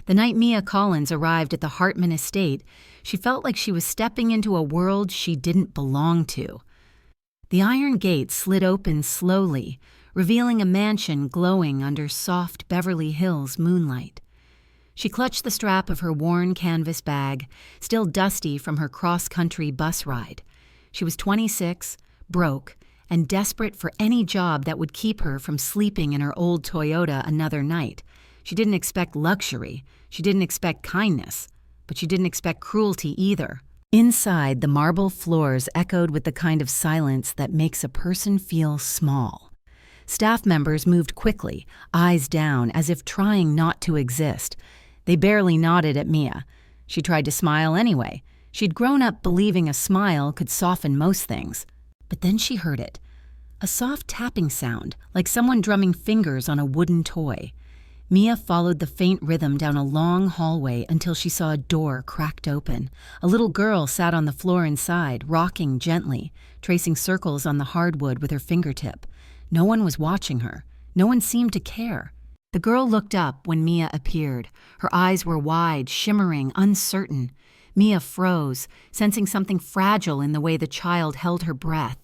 The night Mia Collins arrived at the Hartman estate, she felt like she was stepping into a world she didn't belong to. The iron gate slid open slowly, revealing a mansion glowing under soft Beverly Hills moonlight. She clutched the strap of her worn canvas bag, still dusty from her cross-country bus ride. She was 26, broke, and desperate for any job that would keep her from sleeping in her old Toyota another night. She didn't expect luxury, she didn't expect kindness, but she didn't expect cruelty either. Inside, the marble floors echoed with the kind of silence that makes a person feel small. Staff members moved quickly, eyes down, as if trying not to exist. They barely nodded at Mia. She tried to smile anyway. She'd grown up believing a smile could soften most things. But then she heard it. A soft tapping sound, like someone drumming fingers on a wooden toy. Mia followed the faint rhythm down a long hallway until she saw a door cracked open. A little girl sat on the floor inside, rocking gently, tracing circles on the hardwood with her fingertip. No one was watching her. No one seemed to care. The girl looked up when Mia appeared. Her eyes were wide, shimmering, uncertain. Mia froze, sensing something fragile in the way the child held her breath.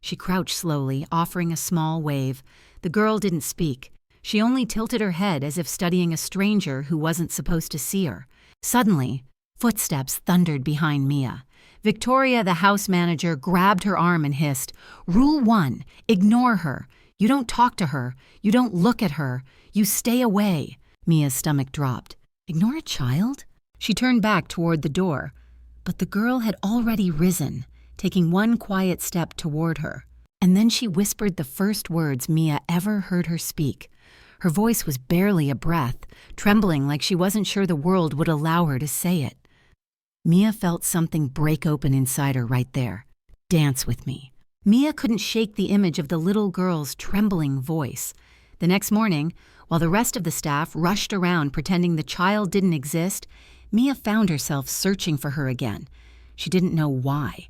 She crouched slowly, offering a small wave. The girl didn't speak. She only tilted her head as if studying a stranger who wasn't supposed to see her. Suddenly, footsteps thundered behind Mia. Victoria, the house manager, grabbed her arm and hissed, "Rule 1, ignore her. You don't talk to her. You don't look at her. You stay away." Mia's stomach dropped. Ignore a child? She turned back toward the door, but the girl had already risen, taking one quiet step toward her. And then she whispered the first words Mia ever heard her speak. Her voice was barely a breath, trembling like she wasn't sure the world would allow her to say it. Mia felt something break open inside her right there. "Dance with me." Mia couldn't shake the image of the little girl's trembling voice. The next morning, while the rest of the staff rushed around pretending the child didn't exist, Mia found herself searching for her again. She didn't know why.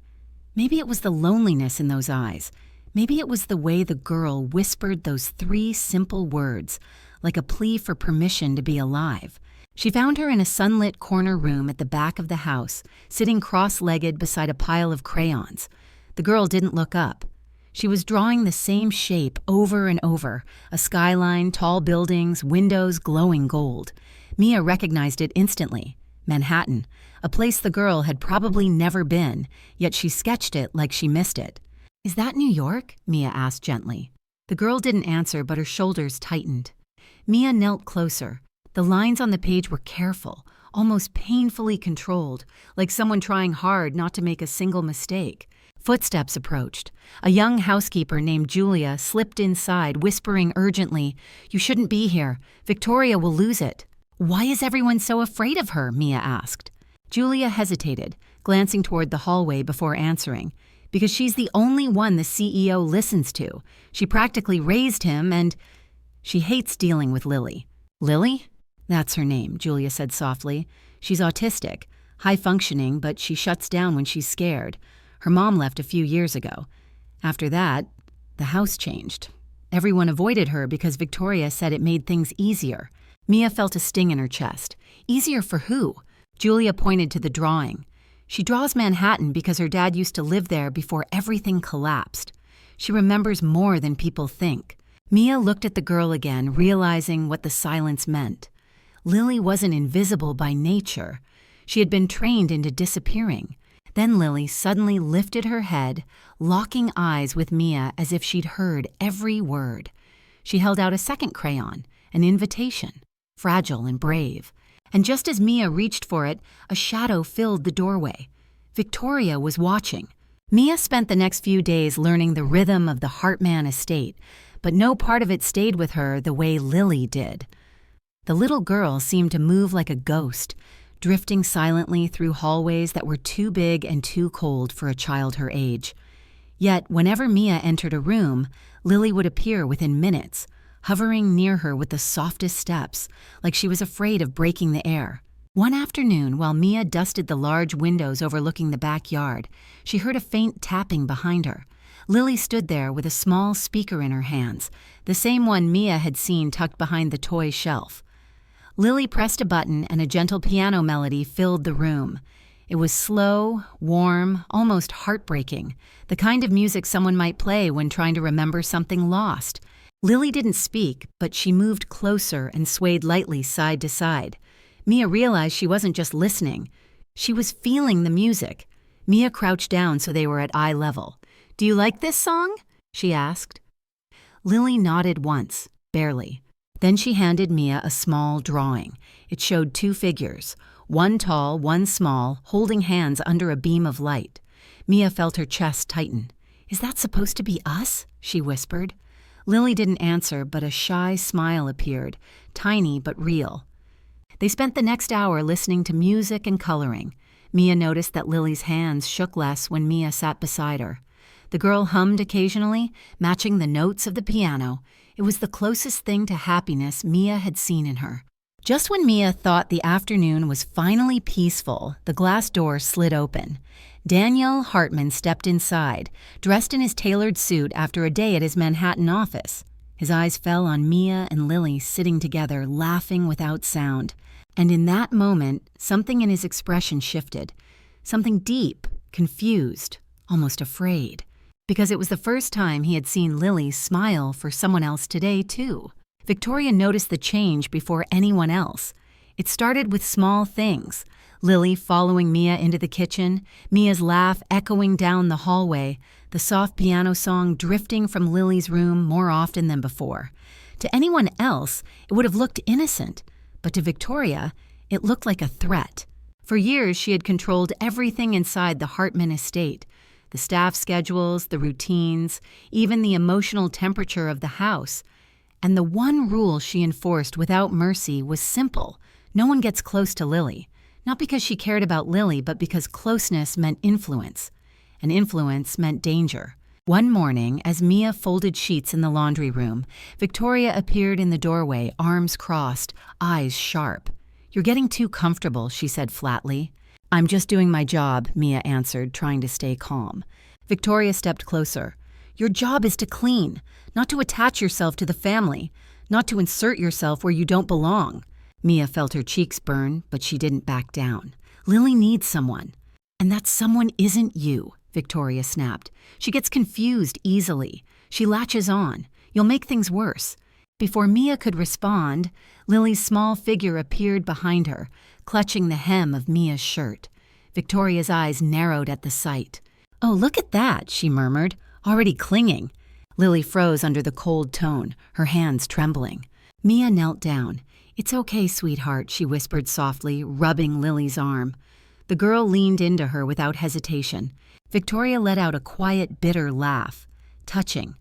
Maybe it was the loneliness in those eyes. Maybe it was the way the girl whispered those 3 simple words, like a plea for permission to be alive. She found her in a sunlit corner room at the back of the house, sitting cross-legged beside a pile of crayons. The girl didn't look up. She was drawing the same shape over and over, a skyline, tall buildings, windows glowing gold. Mia recognized it instantly. Manhattan, a place the girl had probably never been, yet she sketched it like she missed it. "Is that New York?" Mia asked gently. The girl didn't answer, but her shoulders tightened. Mia knelt closer. The lines on the page were careful, almost painfully controlled, like someone trying hard not to make a single mistake. Footsteps approached. A young housekeeper named Julia slipped inside, whispering urgently, "You shouldn't be here. Victoria will lose it." "Why is everyone so afraid of her?" Mia asked. Julia hesitated, glancing toward the hallway before answering. "Because she's the only one the CEO listens to. She practically raised him and she hates dealing with Lily." "Lily?" "That's her name," Julia said softly. "She's autistic, high-functioning, but she shuts down when she's scared. Her mom left a few years ago. After that, the house changed. Everyone avoided her because Victoria said it made things easier." Mia felt a sting in her chest. "Easier for who?" Julia pointed to the drawing. "She draws Manhattan because her dad used to live there before everything collapsed. She remembers more than people think." Mia looked at the girl again, realizing what the silence meant. Lily wasn't invisible by nature. She had been trained into disappearing. Then Lily suddenly lifted her head, locking eyes with Mia as if she'd heard every word. She held out a second crayon, an invitation, fragile and brave. And just as Mia reached for it, a shadow filled the doorway. Victoria was watching. Mia spent the next few days learning the rhythm of the Hartman estate, but no part of it stayed with her the way Lily did. The little girl seemed to move like a ghost, drifting silently through hallways that were too big and too cold for a child her age. Yet, whenever Mia entered a room, Lily would appear within minutes, hovering near her with the softest steps, like she was afraid of breaking the air. One afternoon, while Mia dusted the large windows overlooking the backyard, she heard a faint tapping behind her. Lily stood there with a small speaker in her hands, the same one Mia had seen tucked behind the toy shelf. Lily pressed a button and a gentle piano melody filled the room. It was slow, warm, almost heartbreaking, the kind of music someone might play when trying to remember something lost. Lily didn't speak, but she moved closer and swayed lightly side to side. Mia realized she wasn't just listening. She was feeling the music. Mia crouched down so they were at eye level. "Do you like this song?" she asked. Lily nodded once, barely. Then she handed Mia a small drawing. It showed two figures, one tall, one small, holding hands under a beam of light. Mia felt her chest tighten. "Is that supposed to be us?" she whispered. Lily didn't answer, but a shy smile appeared, tiny but real. They spent the next hour listening to music and coloring. Mia noticed that Lily's hands shook less when Mia sat beside her. The girl hummed occasionally, matching the notes of the piano. It was the closest thing to happiness Mia had seen in her. Just when Mia thought the afternoon was finally peaceful, the glass door slid open. Daniel Hartman stepped inside, dressed in his tailored suit after a day at his Manhattan office. His eyes fell on Mia and Lily sitting together, laughing without sound. And in that moment, something in his expression shifted. Something deep, confused, almost afraid. Because it was the first time he had seen Lily smile for someone else today, too. Victoria noticed the change before anyone else. It started with small things. Lily following Mia into the kitchen, Mia's laugh echoing down the hallway, the soft piano song drifting from Lily's room more often than before. To anyone else, it would have looked innocent. But to Victoria, it looked like a threat. For years, she had controlled everything inside the Hartman estate. The staff schedules, the routines, even the emotional temperature of the house. And the one rule she enforced without mercy was simple. No one gets close to Lily. Not because she cared about Lily, but because closeness meant influence. And influence meant danger. One morning, as Mia folded sheets in the laundry room, Victoria appeared in the doorway, arms crossed, eyes sharp. "You're getting too comfortable," she said flatly. "I'm just doing my job," Mia answered, trying to stay calm. Victoria stepped closer. "Your job is to clean, not to attach yourself to the family, not to insert yourself where you don't belong." Mia felt her cheeks burn, but she didn't back down. "Lily needs someone. And that someone isn't you," Victoria snapped. "She gets confused easily. She latches on. You'll make things worse." Before Mia could respond, Lily's small figure appeared behind her, clutching the hem of Mia's shirt. Victoria's eyes narrowed at the sight. "Oh, look at that," she murmured, "already clinging." Lily froze under the cold tone, her hands trembling. Mia knelt down. "It's okay, sweetheart," she whispered softly, rubbing Lily's arm. The girl leaned into her without hesitation. Victoria let out a quiet, bitter laugh. "Touching.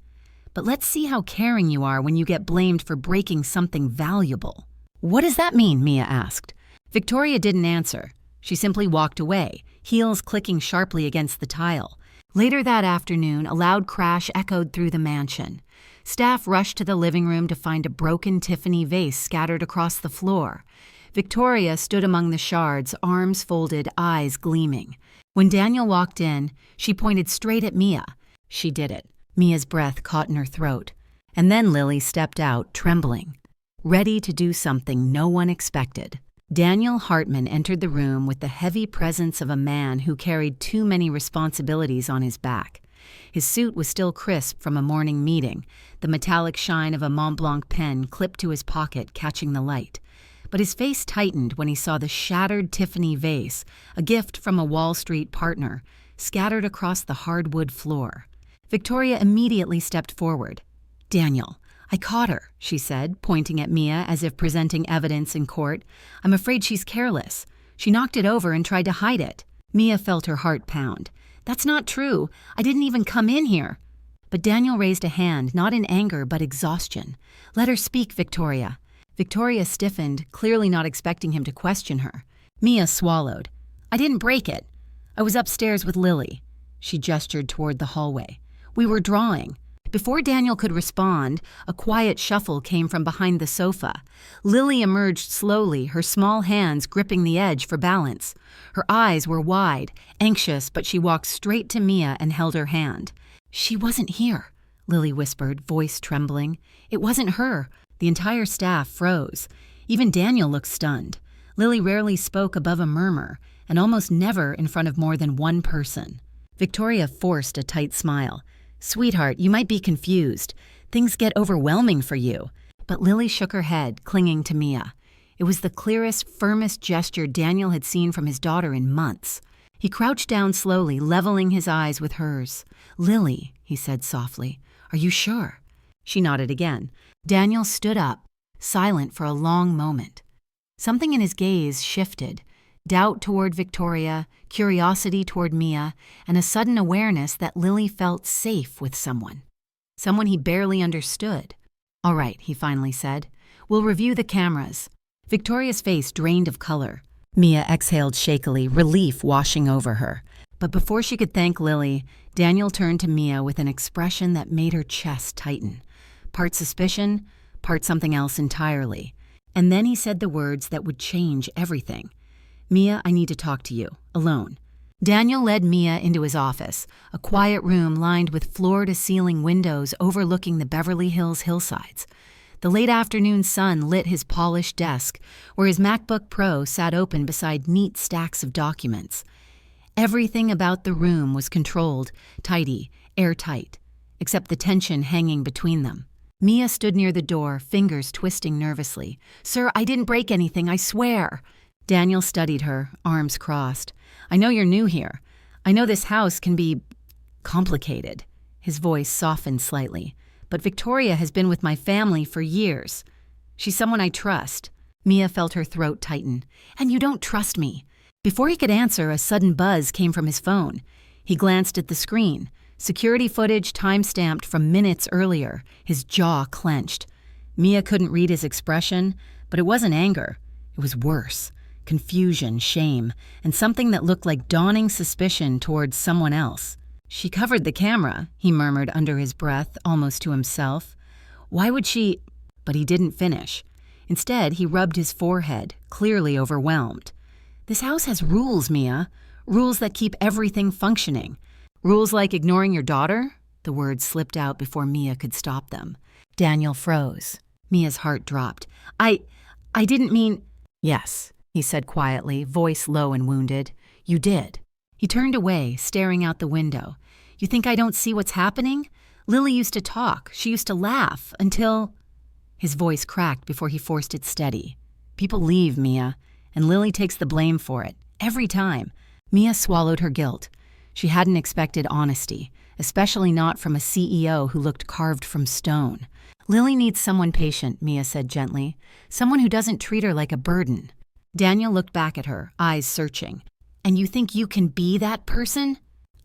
But let's see how caring you are when you get blamed for breaking something valuable." "What does that mean?" Mia asked. Victoria didn't answer. She simply walked away, heels clicking sharply against the tile. Later that afternoon, a loud crash echoed through the mansion. Staff rushed to the living room to find a broken Tiffany vase scattered across the floor. Victoria stood among the shards, arms folded, eyes gleaming. When Daniel walked in, she pointed straight at Mia. She did it. Mia's breath caught in her throat. And then Lily stepped out, trembling, ready to do something no one expected. Daniel Hartman entered the room with the heavy presence of a man who carried too many responsibilities on his back. His suit was still crisp from a morning meeting, the metallic shine of a Mont Blanc pen clipped to his pocket catching the light. But his face tightened when he saw the shattered Tiffany vase, a gift from a Wall Street partner, scattered across the hardwood floor. Victoria immediately stepped forward. "Daniel, I caught her," she said, pointing at Mia as if presenting evidence in court. "I'm afraid she's careless. She knocked it over and tried to hide it." Mia felt her heart pound. "That's not true. I didn't even come in here." But Daniel raised a hand, not in anger but exhaustion. "Let her speak, Victoria." Victoria stiffened, clearly not expecting him to question her. Mia swallowed. "I didn't break it. I was upstairs with Lily." She gestured toward the hallway. "We were drawing." Before Daniel could respond, a quiet shuffle came from behind the sofa. Lily emerged slowly, her small hands gripping the edge for balance. Her eyes were wide, anxious, but she walked straight to Mia and held her hand. "She wasn't here," Lily whispered, voice trembling. "It wasn't her." The entire staff froze. Even Daniel looked stunned. Lily rarely spoke above a murmur, and almost never in front of more than one person. Victoria forced a tight smile. "Sweetheart, you might be confused. Things get overwhelming for you." But Lily shook her head, clinging to Mia. It was the clearest, firmest gesture Daniel had seen from his daughter in months. He crouched down slowly, leveling his eyes with hers. "Lily," he said softly, "are you sure?" She nodded again. Daniel stood up, silent for a long moment. Something in his gaze shifted. Doubt toward Victoria, curiosity toward Mia, and a sudden awareness that Lily felt safe with someone. Someone he barely understood. "All right," he finally said. "We'll review the cameras." Victoria's face drained of color. Mia exhaled shakily, relief washing over her. But before she could thank Lily, Daniel turned to Mia with an expression that made her chest tighten. Part suspicion, part something else entirely. And then he said the words that would change everything. "Mia, I need to talk to you, alone." Daniel led Mia into his office, a quiet room lined with floor-to-ceiling windows overlooking the Beverly Hills hillsides. The late afternoon sun lit his polished desk, where his MacBook Pro sat open beside neat stacks of documents. Everything about the room was controlled, tidy, airtight, except the tension hanging between them. Mia stood near the door, fingers twisting nervously. "Sir, I didn't break anything, I swear." Daniel studied her, arms crossed. "I know you're new here. I know this house can be complicated." His voice softened slightly. "But Victoria has been with my family for years. She's someone I trust." Mia felt her throat tighten. "And you don't trust me." Before he could answer, a sudden buzz came from his phone. He glanced at the screen. Security footage time-stamped from minutes earlier. His jaw clenched. Mia couldn't read his expression, but it wasn't anger. It was worse. Confusion, shame, and something that looked like dawning suspicion towards someone else. "She covered the camera," he murmured under his breath, almost to himself. "Why would she—" But he didn't finish. Instead, he rubbed his forehead, clearly overwhelmed. "This house has rules, Mia. Rules that keep everything functioning. Rules like ignoring your daughter?" The words slipped out before Mia could stop them. Daniel froze. Mia's heart dropped. I didn't mean—" "Yes," he said quietly, voice low and wounded. "You did." He turned away, staring out the window. "You think I don't see what's happening? Lily used to talk. She used to laugh, until—" His voice cracked before he forced it steady. "People leave, Mia, and Lily takes the blame for it. Every time." Mia swallowed her guilt. She hadn't expected honesty, especially not from a CEO who looked carved from stone. "Lily needs someone patient," Mia said gently. "Someone who doesn't treat her like a burden." Daniel looked back at her, eyes searching. "And you think you can be that person?"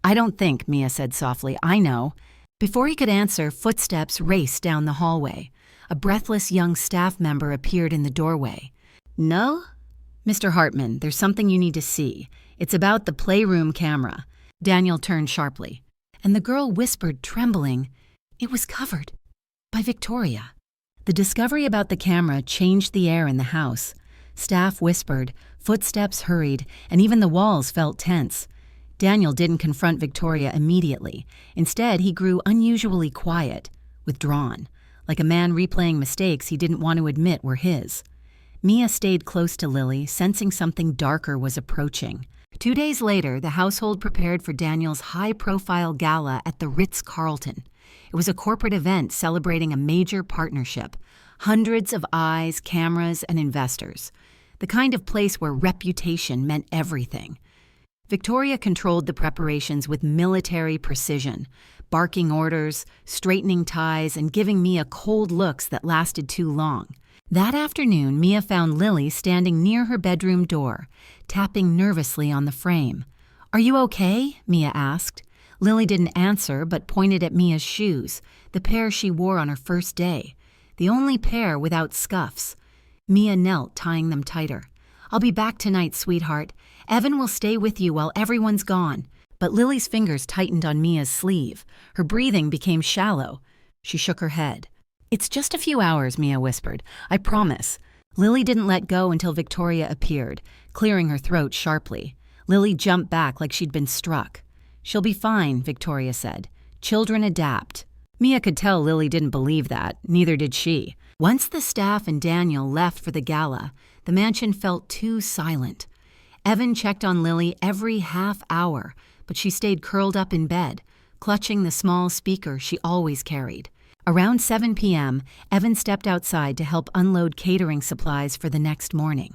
"I don't think," Mia said softly. "I know." Before he could answer, footsteps raced down the hallway. A breathless young staff member appeared in the doorway. "No?" "Mr. Hartman, there's something you need to see. It's about the playroom camera." Daniel turned sharply. And the girl whispered, trembling, "It was covered by Victoria." The discovery about the camera changed the air in the house. Staff whispered, footsteps hurried, and even the walls felt tense. Daniel didn't confront Victoria immediately. Instead, he grew unusually quiet, withdrawn, like a man replaying mistakes he didn't want to admit were his. Mia stayed close to Lily, sensing something darker was approaching. 2 days later, the household prepared for Daniel's high-profile gala at the Ritz-Carlton. It was a corporate event celebrating a major partnership. Hundreds of eyes, cameras, and investors. The kind of place where reputation meant everything. Victoria controlled the preparations with military precision, barking orders, straightening ties, and giving Mia cold looks that lasted too long. That afternoon, Mia found Lily standing near her bedroom door, tapping nervously on the frame. "Are you okay?" Mia asked. Lily didn't answer but pointed at Mia's shoes, the pair she wore on her first day, the only pair without scuffs. Mia knelt, tying them tighter. "I'll be back tonight, sweetheart. Evan will stay with you while everyone's gone." But Lily's fingers tightened on Mia's sleeve. Her breathing became shallow. She shook her head. "It's just a few hours," Mia whispered. "I promise." Lily didn't let go until Victoria appeared, clearing her throat sharply. Lily jumped back like she'd been struck. "She'll be fine," Victoria said. "Children adapt." Mia could tell Lily didn't believe that, neither did she. Once the staff and Daniel left for the gala, the mansion felt too silent. Evan checked on Lily every half hour, but she stayed curled up in bed, clutching the small speaker she always carried. Around 7 p.m., Evan stepped outside to help unload catering supplies for the next morning.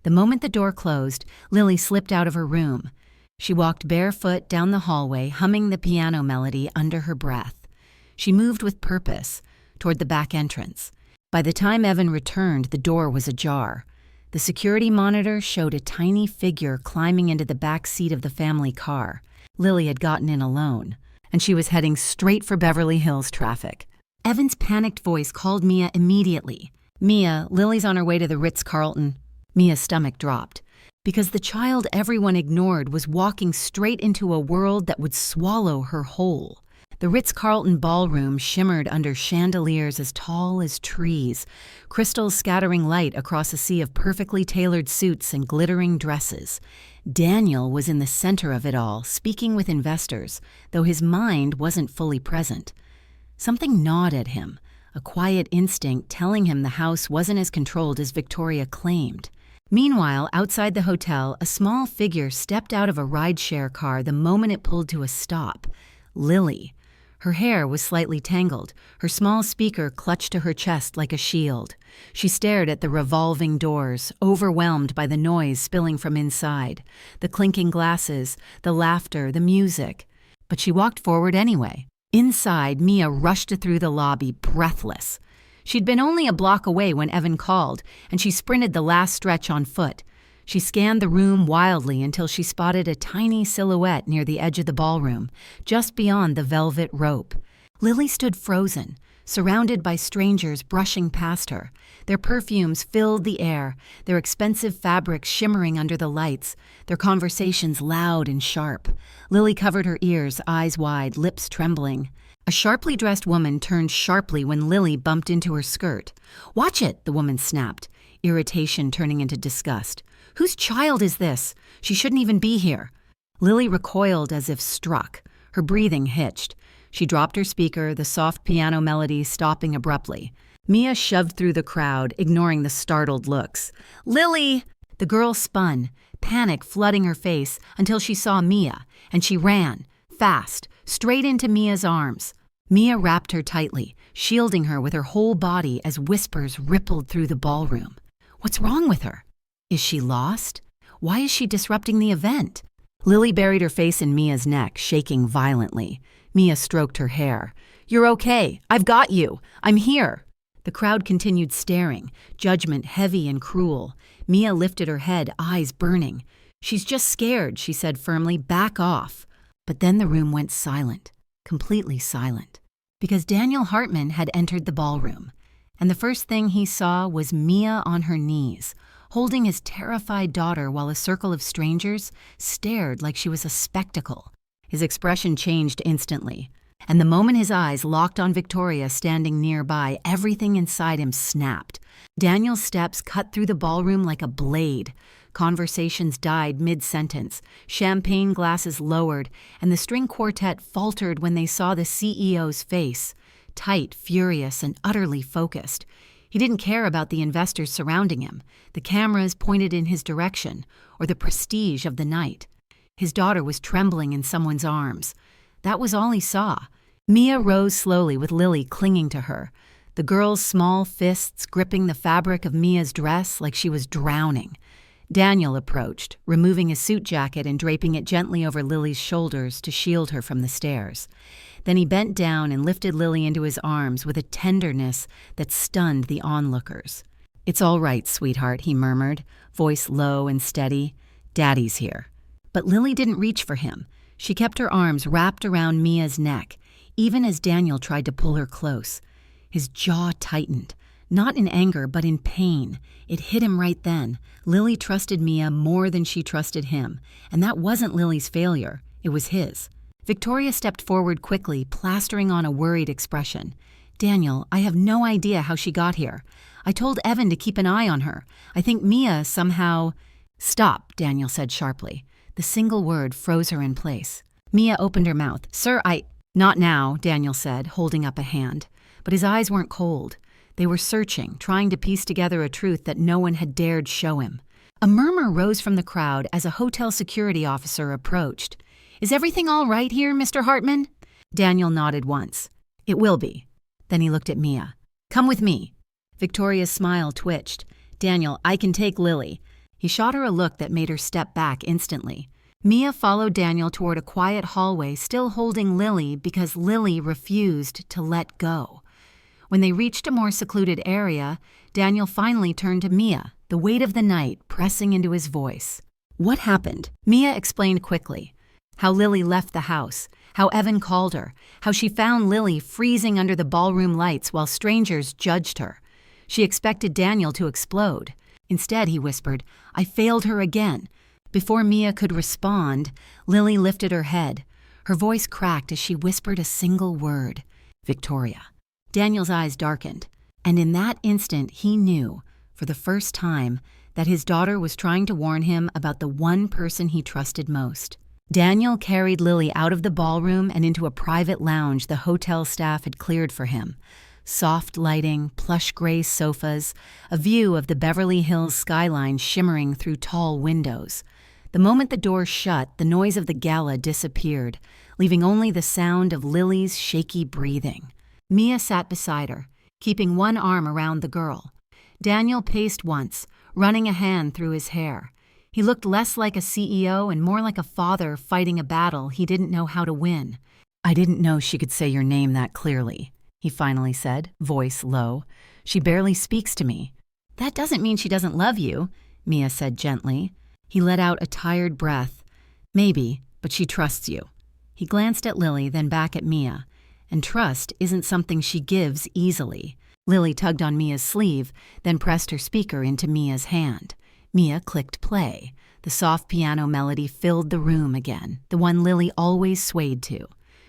The moment the door closed, Lily slipped out of her room. She walked barefoot down the hallway, humming the piano melody under her breath. She moved with purpose, toward the back entrance. By the time Evan returned, the door was ajar. The security monitor showed a tiny figure climbing into the back seat of the family car. Lily had gotten in alone, and she was heading straight for Beverly Hills traffic. Evan's panicked voice called Mia immediately. "Mia, Lily's on her way to the Ritz-Carlton." Mia's stomach dropped, because the child everyone ignored was walking straight into a world that would swallow her whole. The Ritz-Carlton ballroom shimmered under chandeliers as tall as trees, crystals scattering light across a sea of perfectly tailored suits and glittering dresses. Daniel was in the center of it all, speaking with investors, though his mind wasn't fully present. Something gnawed at him, a quiet instinct telling him the house wasn't as controlled as Victoria claimed. Meanwhile, outside the hotel, a small figure stepped out of a rideshare car the moment it pulled to a stop. Lily. Her hair was slightly tangled, her small speaker clutched to her chest like a shield. She stared at the revolving doors, overwhelmed by the noise spilling from inside, the clinking glasses, the laughter, the music. But she walked forward anyway. Inside, Mia rushed through the lobby, breathless. She'd been only a block away when Evan called, and she sprinted the last stretch on foot. She scanned the room wildly until she spotted a tiny silhouette near the edge of the ballroom, just beyond the velvet rope. Lily stood frozen, surrounded by strangers brushing past her. Their perfumes filled the air, their expensive fabrics shimmering under the lights, their conversations loud and sharp. Lily covered her ears, eyes wide, lips trembling. A sharply dressed woman turned sharply when Lily bumped into her skirt. "Watch it," the woman snapped, irritation turning into disgust. "Whose child is this? She shouldn't even be here." Lily recoiled as if struck. Her breathing hitched. She dropped her speaker, the soft piano melody stopping abruptly. Mia shoved through the crowd, ignoring the startled looks. "Lily!" The girl spun, panic flooding her face, until she saw Mia, and she ran, fast, straight into Mia's arms. Mia wrapped her tightly, shielding her with her whole body as whispers rippled through the ballroom. What's wrong with her? Is she lost? Why is she disrupting the event? Lily buried her face in Mia's neck, shaking violently. Mia stroked her hair. "You're okay. I've got you. I'm here." The crowd continued staring, judgment heavy and cruel. Mia lifted her head, eyes burning. "She's just scared," she said firmly. "Back off." But then the room went silent, completely silent, because Daniel Hartman had entered the ballroom. And the first thing he saw was Mia on her knees, holding his terrified daughter while a circle of strangers stared like she was a spectacle. His expression changed instantly, and the moment his eyes locked on Victoria standing nearby, everything inside him snapped. Daniel's steps cut through the ballroom like a blade. Conversations died mid-sentence, champagne glasses lowered, and the string quartet faltered when they saw the CEO's face, tight, furious, and utterly focused. He didn't care about the investors surrounding him, the cameras pointed in his direction, or the prestige of the night. His daughter was trembling in someone's arms. That was all he saw. Mia rose slowly with Lily clinging to her, the girl's small fists gripping the fabric of Mia's dress like she was drowning. Daniel approached, removing his suit jacket and draping it gently over Lily's shoulders to shield her from the stairs. Then he bent down and lifted Lily into his arms with a tenderness that stunned the onlookers. "It's all right, sweetheart," he murmured, voice low and steady. "Daddy's here." But Lily didn't reach for him. She kept her arms wrapped around Mia's neck, even as Daniel tried to pull her close. His jaw tightened, not in anger but in pain. It hit him right then. Lily trusted Mia more than she trusted him, and that wasn't Lily's failure. It was his. Victoria stepped forward quickly, plastering on a worried expression. "Daniel, I have no idea how she got here. I told Evan to keep an eye on her. I think Mia somehow—" "Stop," Daniel said sharply. The single word froze her in place. Mia opened her mouth. "Sir, I—" "Not now," Daniel said, holding up a hand. But his eyes weren't cold. They were searching, trying to piece together a truth that no one had dared show him. A murmur rose from the crowd as a hotel security officer approached. "Is everything all right here, Mr. Hartman?" Daniel nodded once. "It will be." Then he looked at Mia. "Come with me." Victoria's smile twitched. "Daniel, I can take Lily." He shot her a look that made her step back instantly. Mia followed Daniel toward a quiet hallway, still holding Lily because Lily refused to let go. When they reached a more secluded area, Daniel finally turned to Mia, the weight of the night pressing into his voice. "What happened?" Mia explained quickly. How Lily left the house, how Evan called her, how she found Lily freezing under the ballroom lights while strangers judged her. She expected Daniel to explode. Instead, he whispered, "I failed her again." Before Mia could respond, Lily lifted her head. Her voice cracked as she whispered a single word, "Victoria." Daniel's eyes darkened, and in that instant he knew, for the first time, that his daughter was trying to warn him about the one person he trusted most. Daniel carried Lily out of the ballroom and into a private lounge the hotel staff had cleared for him. Soft lighting, plush gray sofas, a view of the Beverly Hills skyline shimmering through tall windows. The moment the door shut, the noise of the gala disappeared, leaving only the sound of Lily's shaky breathing. Mia sat beside her, keeping one arm around the girl. Daniel paced once, running a hand through his hair. He looked less like a CEO and more like a father fighting a battle he didn't know how to win. "I didn't know she could say your name that clearly," he finally said, voice low. "She barely speaks to me." "That doesn't mean she doesn't love you," Mia said gently. He let out a tired breath. "Maybe, but she trusts you." He glanced at Lily, then back at Mia. And trust isn't something she gives easily. Lily tugged on Mia's sleeve, then pressed her speaker into Mia's hand. Mia clicked play. The soft piano melody filled the room again, the one Lily always swayed to.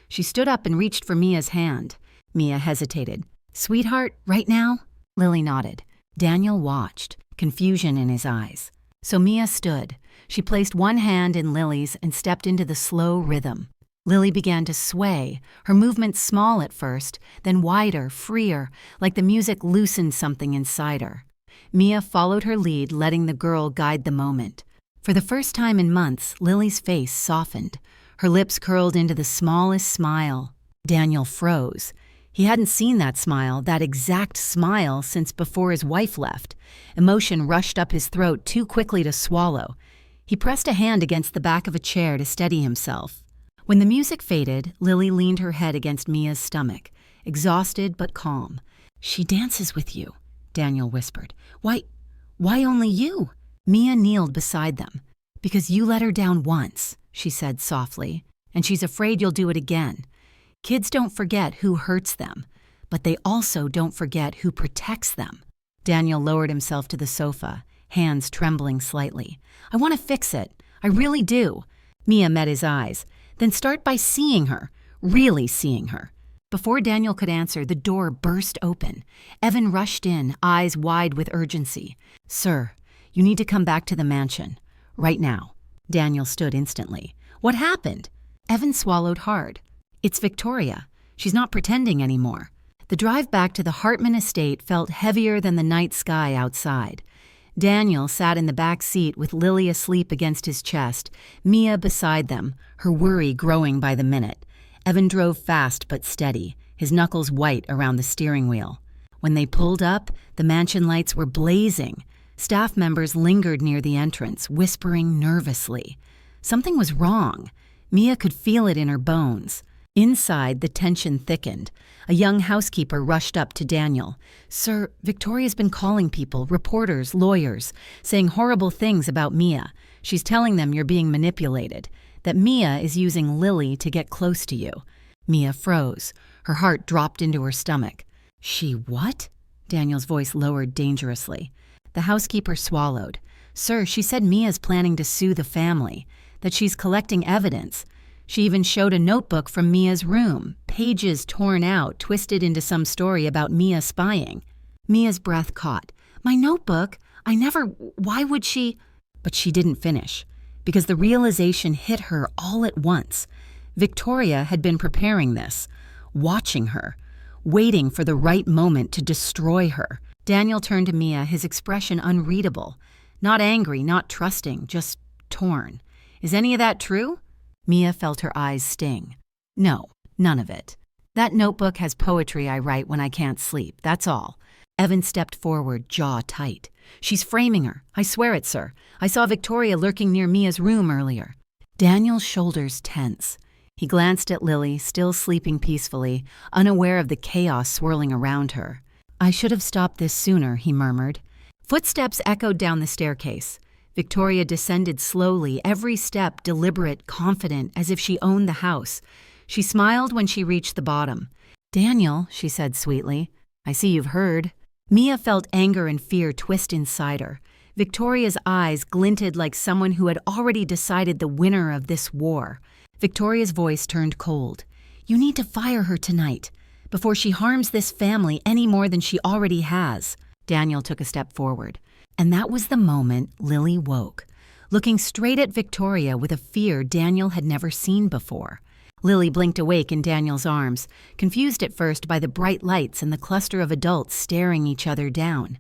She stood up and reached for Mia's hand. Mia hesitated. "Sweetheart, right now?" Lily nodded. Daniel watched, confusion in his eyes. So Mia stood. She placed one hand in Lily's and stepped into the slow rhythm. Lily began to sway, her movements small at first, then wider, freer, like the music loosened something inside her. Mia followed her lead, letting the girl guide the moment. For the first time in months, Lily's face softened. Her lips curled into the smallest smile. Daniel froze. He hadn't seen that smile, that exact smile, since before his wife left. Emotion rushed up his throat too quickly to swallow. He pressed a hand against the back of a chair to steady himself. When the music faded, Lily leaned her head against Mia's stomach, exhausted but calm. "She dances with you," Daniel whispered. Why only you?" Mia kneeled beside them. "Because you let her down once," she said softly, "and she's afraid you'll do it again. Kids don't forget who hurts them, but they also don't forget who protects them." Daniel lowered himself to the sofa, hands trembling slightly. "I want to fix it. I really do." Mia met his eyes. "Then start by seeing her, really seeing her." Before Daniel could answer, the door burst open. Evan rushed in, eyes wide with urgency. "Sir, you need to come back to the mansion. Right now." Daniel stood instantly. "What happened?" Evan swallowed hard. "It's Victoria. She's not pretending anymore." The drive back to the Hartman estate felt heavier than the night sky outside. Daniel sat in the back seat with Lily asleep against his chest, Mia beside them, her worry growing by the minute. Evan drove fast but steady, his knuckles white around the steering wheel. When they pulled up, the mansion lights were blazing. Staff members lingered near the entrance, whispering nervously. Something was wrong. Mia could feel it in her bones. Inside, the tension thickened. A young housekeeper rushed up to Daniel. "Sir, Victoria's been calling people, reporters, lawyers, saying horrible things about Mia. She's telling them you're being manipulated, that Mia is using Lily to get close to you." Mia froze. Her heart dropped into her stomach. "She what?" Daniel's voice lowered dangerously. The housekeeper swallowed. "Sir, she said Mia's planning to sue the family, that she's collecting evidence. She even showed a notebook from Mia's room, pages torn out, twisted into some story about Mia spying." Mia's breath caught. "My notebook? Why would she?" But she didn't finish, because the realization hit her all at once. Victoria had been preparing this, watching her, waiting for the right moment to destroy her. Daniel turned to Mia, his expression unreadable. Not angry, not trusting, just torn. Is any of that true? Mia felt her eyes sting. No, none of it. That notebook has poetry I write when I can't sleep, that's all. Evan stepped forward, jaw tight. She's framing her. I swear it, sir. I saw Victoria lurking near Mia's room earlier. Daniel's shoulders tense. He glanced at Lily, still sleeping peacefully, unaware of the chaos swirling around her. I should have stopped this sooner, he murmured. Footsteps echoed down the staircase. Victoria descended slowly, every step deliberate, confident, as if she owned the house. She smiled when she reached the bottom. Daniel, she said sweetly, I see you've heard. Mia felt anger and fear twist inside her. Victoria's eyes glinted like someone who had already decided the winner of this war. Victoria's voice turned cold. You need to fire her tonight, before she harms this family any more than she already has. Daniel took a step forward. And that was the moment Lily woke, looking straight at Victoria with a fear Daniel had never seen before. Lily blinked awake in Daniel's arms, confused at first by the bright lights and the cluster of adults staring each other down.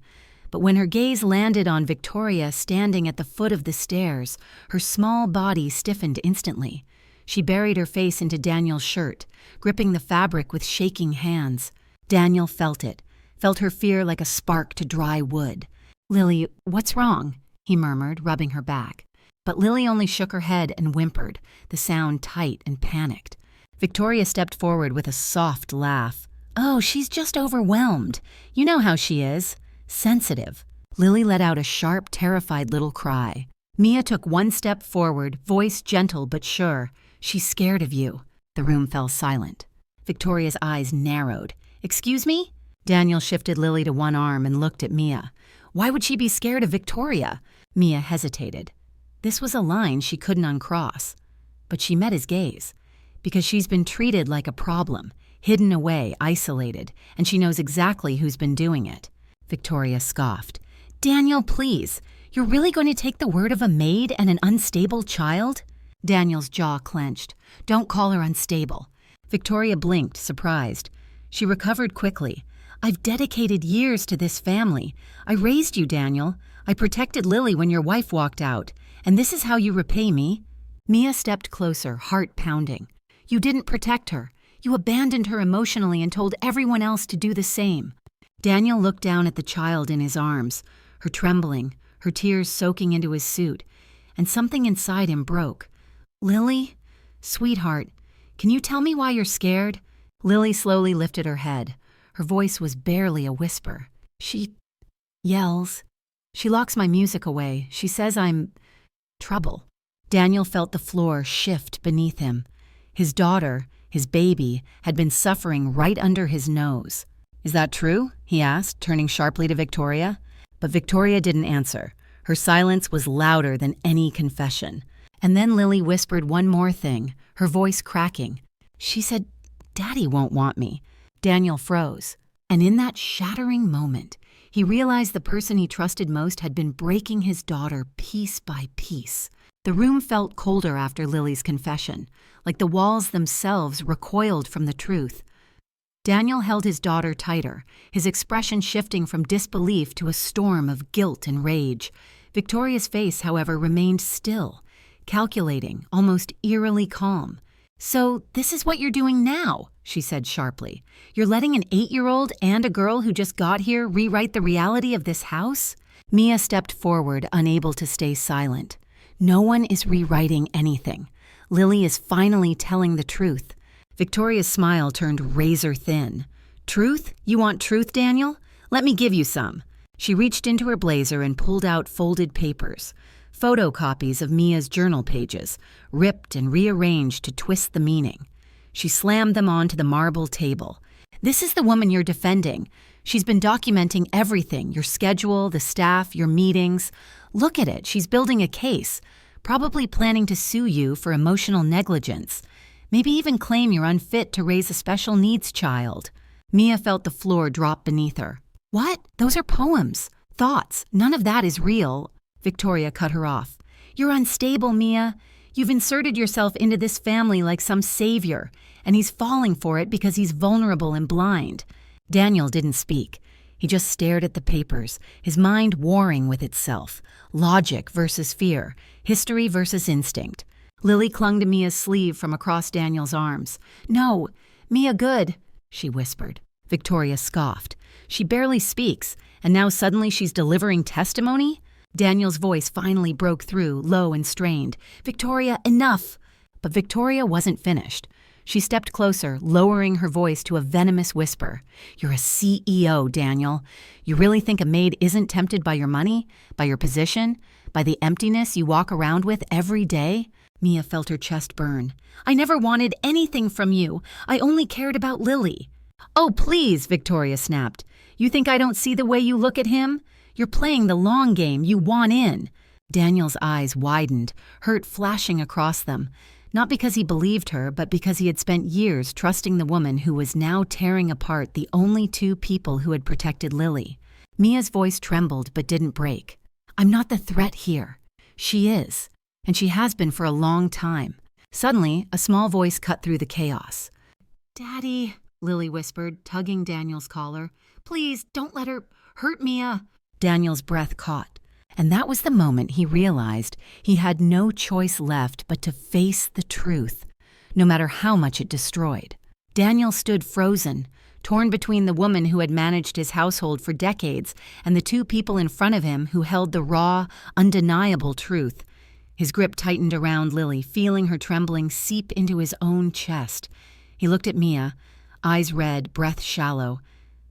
But when her gaze landed on Victoria standing at the foot of the stairs, her small body stiffened instantly. She buried her face into Daniel's shirt, gripping the fabric with shaking hands. Daniel felt it, felt her fear like a spark to dry wood. Lily, what's wrong? He murmured, rubbing her back. But Lily only shook her head and whimpered, the sound tight and panicked. Victoria stepped forward with a soft laugh. Oh, she's just overwhelmed. You know how she is. Sensitive. Lily let out a sharp, terrified little cry. Mia took one step forward, voice gentle but sure. She's scared of you. The room fell silent. Victoria's eyes narrowed. Excuse me? Daniel shifted Lily to one arm and looked at Mia. Why would she be scared of Victoria? Mia hesitated. This was a line she couldn't uncross. But she met his gaze. Because she's been treated like a problem, hidden away, isolated, and she knows exactly who's been doing it. Victoria scoffed. Daniel, please. You're really going to take the word of a maid and an unstable child? Daniel's jaw clenched. Don't call her unstable. Victoria blinked, surprised. She recovered quickly. I've dedicated years to this family. I raised you, Daniel. I protected Lily when your wife walked out. And this is how you repay me? Mia stepped closer, heart pounding. You didn't protect her. You abandoned her emotionally and told everyone else to do the same. Daniel looked down at the child in his arms, her trembling, her tears soaking into his suit, and something inside him broke. Lily? Sweetheart, can you tell me why you're scared? Lily slowly lifted her head. Her voice was barely a whisper. She yells. She locks my music away. She says I'm trouble. Daniel felt the floor shift beneath him. His daughter, his baby, had been suffering right under his nose. Is that true? He asked, turning sharply to Victoria. But Victoria didn't answer. Her silence was louder than any confession. And then Lily whispered one more thing, her voice cracking. She said, Daddy won't want me. Daniel froze. And in that shattering moment, he realized the person he trusted most had been breaking his daughter piece by piece. The room felt colder after Lily's confession, like the walls themselves recoiled from the truth. Daniel held his daughter tighter, his expression shifting from disbelief to a storm of guilt and rage. Victoria's face, however, remained still, calculating, almost eerily calm. So this is what you're doing now, she said sharply. You're letting an 8-year-old and a girl who just got here rewrite the reality of this house? Mia stepped forward, unable to stay silent. No one is rewriting anything. Lily is finally telling the truth. Victoria's smile turned razor thin. Truth? You want truth, Daniel? Let me give you some. She reached into her blazer and pulled out folded papers, photocopies of Mia's journal pages, ripped and rearranged to twist the meaning. She slammed them onto the marble table. This is the woman you're defending. She's been documenting everything, your schedule, the staff, your meetings. Look at it, she's building a case, probably planning to sue you for emotional negligence. Maybe even claim you're unfit to raise a special needs child. Mia felt the floor drop beneath her. What? Those are poems, thoughts. None of that is real. Victoria cut her off. You're unstable, Mia. You've inserted yourself into this family like some savior, and he's falling for it because he's vulnerable and blind." Daniel didn't speak. He just stared at the papers, his mind warring with itself. Logic versus fear, history versus instinct. Lily clung to Mia's sleeve from across Daniel's arms. "No, Mia good," she whispered. Victoria scoffed. "She barely speaks, and now suddenly she's delivering testimony?" Daniel's voice finally broke through, low and strained. "Victoria, enough!" But Victoria wasn't finished. She stepped closer, lowering her voice to a venomous whisper. "You're a CEO, Daniel. You really think a maid isn't tempted by your money, by your position, by the emptiness you walk around with every day?" Mia felt her chest burn. "I never wanted anything from you. I only cared about Lily." "Oh, please," Victoria snapped. "You think I don't see the way you look at him? You're playing the long game. You want in." Daniel's eyes widened, hurt flashing across them. Not because he believed her, but because he had spent years trusting the woman who was now tearing apart the only two people who had protected Lily. Mia's voice trembled but didn't break. "I'm not the threat here. She is, and she has been for a long time." Suddenly, a small voice cut through the chaos. "Daddy," Lily whispered, tugging Daniel's collar. "Please, don't let her hurt Mia." Daniel's breath caught. And that was the moment he realized he had no choice left but to face the truth, no matter how much it destroyed. Daniel stood frozen, torn between the woman who had managed his household for decades and the two people in front of him who held the raw, undeniable truth. His grip tightened around Lily, feeling her trembling seep into his own chest. He looked at Mia, eyes red, breath shallow,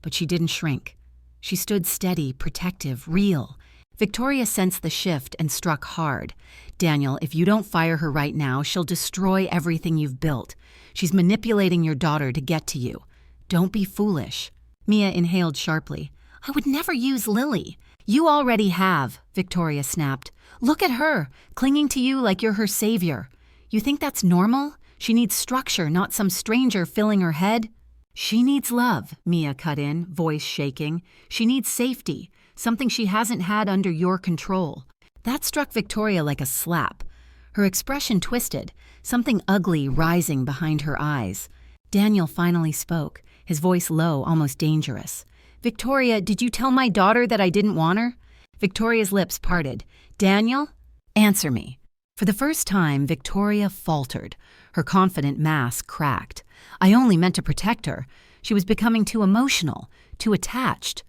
but she didn't shrink. She stood steady, protective, real. Victoria sensed the shift and struck hard. "Daniel, if you don't fire her right now, she'll destroy everything you've built. She's manipulating your daughter to get to you. Don't be foolish." Mia inhaled sharply. "I would never use Lily." "You already have," Victoria snapped. "Look at her, clinging to you like you're her savior. You think that's normal? She needs structure, not some stranger filling her head." "She needs love," Mia cut in, voice shaking. "She needs safety, something she hasn't had under your control." That struck Victoria like a slap. Her expression twisted, something ugly rising behind her eyes. Daniel finally spoke, his voice low, almost dangerous. "Victoria, did you tell my daughter that I didn't want her?" Victoria's lips parted. "Daniel, answer me." For the first time, Victoria faltered. Her confident mask cracked. "I only meant to protect her. She was becoming too emotional, too attached."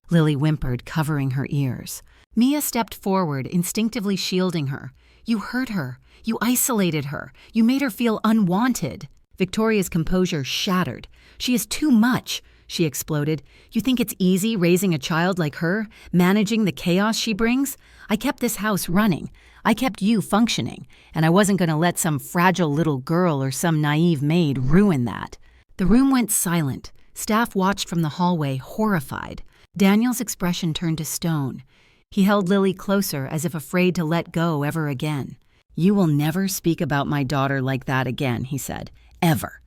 Lily whimpered, covering her ears. Mia stepped forward, instinctively shielding her. "You hurt her. You isolated her. You made her feel unwanted." Victoria's composure shattered. "She is too much," she exploded. "You think it's easy raising a child like her, managing the chaos she brings? I kept this house running. I kept you functioning, and I wasn't going to let some fragile little girl or some naive maid ruin that." The room went silent. Staff watched from the hallway, horrified. Daniel's expression turned to stone. He held Lily closer as if afraid to let go ever again. "You will never speak about my daughter like that again," he said. "Ever."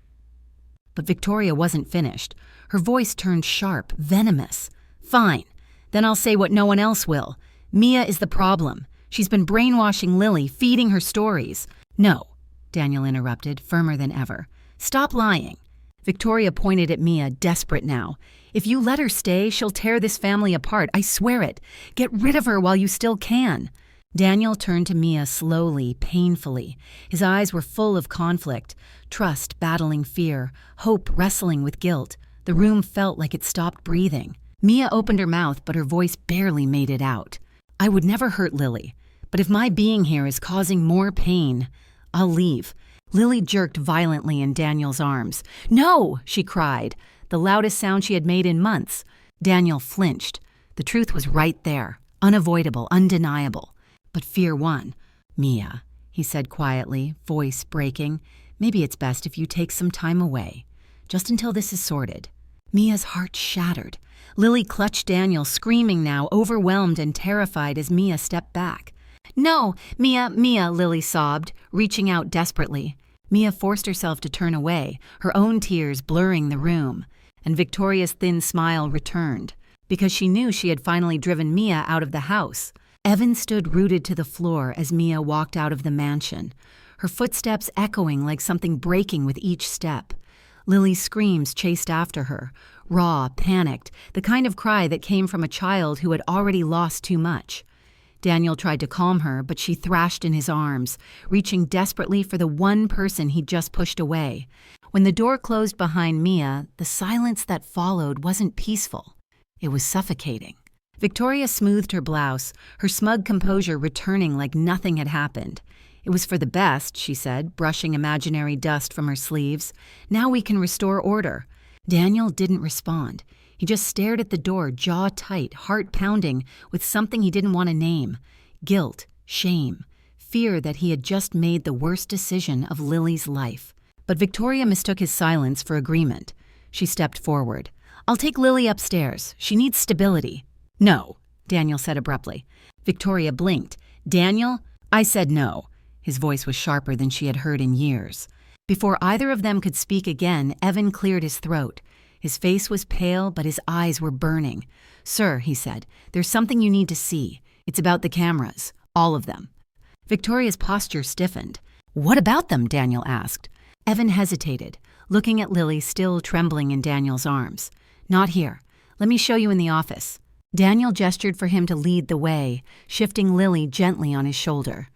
But Victoria wasn't finished. Her voice turned sharp, venomous. "Fine. Then I'll say what no one else will. Mia is the problem. She's been brainwashing Lily, feeding her stories." "No," Daniel interrupted, firmer than ever. "Stop lying." Victoria pointed at Mia, desperate now. "If you let her stay, she'll tear this family apart. I swear it. Get rid of her while you still can." Daniel turned to Mia slowly, painfully. His eyes were full of conflict, trust battling fear, hope wrestling with guilt. The room felt like it stopped breathing. Mia opened her mouth, but her voice barely made it out. "I would never hurt Lily, but if my being here is causing more pain, I'll leave." Lily jerked violently in Daniel's arms. "No!" she cried, the loudest sound she had made in months. Daniel flinched. The truth was right there, unavoidable, undeniable. But fear won. "Mia," he said quietly, voice breaking, "maybe it's best if you take some time away, just until this is sorted." Mia's heart shattered. Lily clutched Daniel, screaming now, overwhelmed and terrified as Mia stepped back. "No, Mia, Lily sobbed, reaching out desperately. Mia forced herself to turn away, her own tears blurring the room. And Victoria's thin smile returned, because she knew she had finally driven Mia out of the house. Evan stood rooted to the floor as Mia walked out of the mansion. her footsteps echoing like something breaking with each step. Lily's screams chased after her, raw, panicked, the kind of cry that came from a child who had already lost too much. Daniel tried to calm her, but she thrashed in his arms, reaching desperately for the one person he'd just pushed away. When the door closed behind Mia, the silence that followed wasn't peaceful. It was suffocating. Victoria smoothed her blouse, her smug composure returning like nothing had happened. "It was for the best," she said, brushing imaginary dust from her sleeves. "Now we can restore order." Daniel didn't respond. He just stared at the door, jaw tight, heart pounding, with something he didn't want to name. Guilt, shame, fear that he had just made the worst decision of Lily's life. But Victoria mistook his silence for agreement. She stepped forward. "I'll take Lily upstairs. She needs stability." "No," Daniel said abruptly. Victoria blinked. "Daniel?" "I said no." His voice was sharper than she had heard in years. Before either of them could speak again, Evan cleared his throat. His face was pale, but his eyes were burning. "Sir," he said, "there's something you need to see. It's about the cameras. All of them." Victoria's posture stiffened. "What about them?" Daniel asked. Evan hesitated, looking at Lily still trembling in Daniel's arms. "Not here. Let me show you in the office." Daniel gestured for him to lead the way, shifting Lily gently on his shoulder.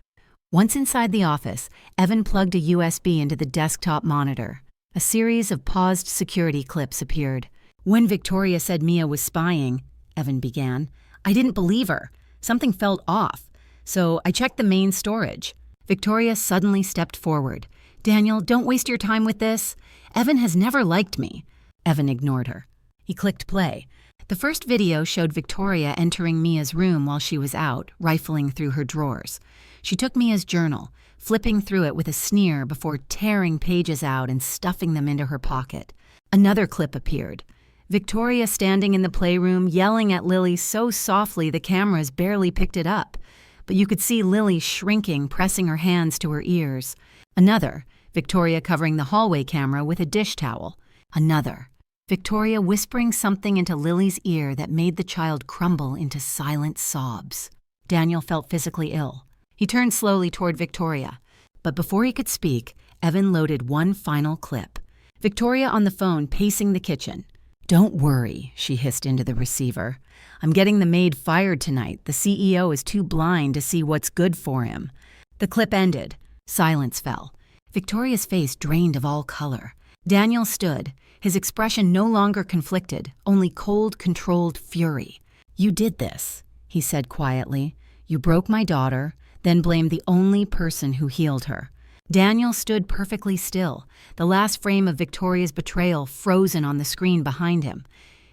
Once inside the office, Evan plugged a USB into the desktop monitor. A series of paused security clips appeared. "When Victoria said Mia was spying," Evan began, "I didn't believe her. Something felt off. So I checked the main storage." Victoria suddenly stepped forward. "Daniel, don't waste your time with this. Evan has never liked me." Evan ignored her. He clicked play. The first video showed Victoria entering Mia's room while she was out, rifling through her drawers. She took Mia's journal, flipping through it with a sneer before tearing pages out and stuffing them into her pocket. Another clip appeared. Victoria standing in the playroom, yelling at Lily so softly the cameras barely picked it up. But you could see Lily shrinking, pressing her hands to her ears. Another, Victoria covering the hallway camera with a dish towel. Another, Victoria whispering something into Lily's ear that made the child crumble into silent sobs. Daniel felt physically ill. He turned slowly toward Victoria, but before he could speak, Evan loaded one final clip. Victoria on the phone pacing the kitchen. "Don't worry," she hissed into the receiver. "I'm getting the maid fired tonight. The CEO is too blind to see what's good for him." The clip ended. Silence fell. Victoria's face drained of all color. Daniel stood, his expression no longer conflicted, only cold, controlled fury. "You did this," he said quietly. "You broke my daughter, then blamed the only person who healed her." Daniel stood perfectly still, the last frame of Victoria's betrayal frozen on the screen behind him.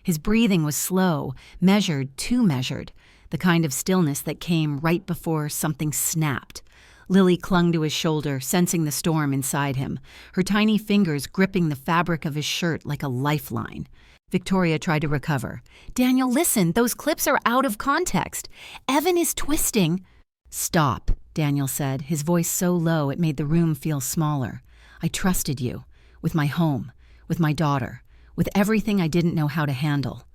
His breathing was slow, measured, too measured, the kind of stillness that came right before something snapped. Lily clung to his shoulder, sensing the storm inside him, her tiny fingers gripping the fabric of his shirt like a lifeline. Victoria tried to recover. "Daniel, listen, those clips are out of context. Evan is twisting." "Stop," Daniel said, his voice so low it made the room feel smaller. "I trusted you, with my home, with my daughter, with everything I didn't know how to handle."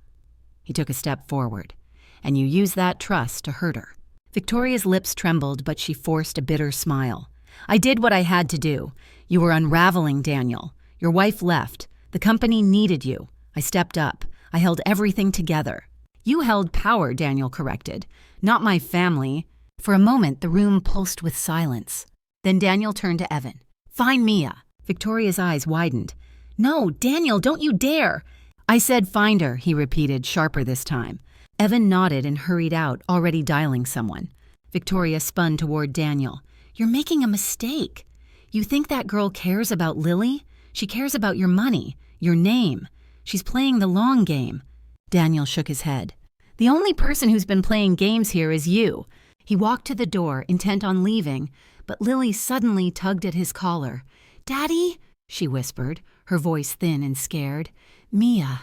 He took a step forward. "And you used that trust to hurt her." Victoria's lips trembled, but she forced a bitter smile. "I did what I had to do. You were unraveling, Daniel. Your wife left. The company needed you. I stepped up. I held everything together." "You held power," Daniel corrected. "Not my family." For a moment, the room pulsed with silence. Then Daniel turned to Evan. "Find Mia." Victoria's eyes widened. "No, Daniel, don't you dare." "I said find her," he repeated, sharper this time. Evan nodded and hurried out, already dialing someone. Victoria spun toward Daniel. "You're making a mistake. You think that girl cares about Lily? She cares about your money, your name. She's playing the long game." Daniel shook his head. "The only person who's been playing games here is you." He walked to the door, intent on leaving, but Lily suddenly tugged at his collar. "Daddy," she whispered, her voice thin and scared. "Mia.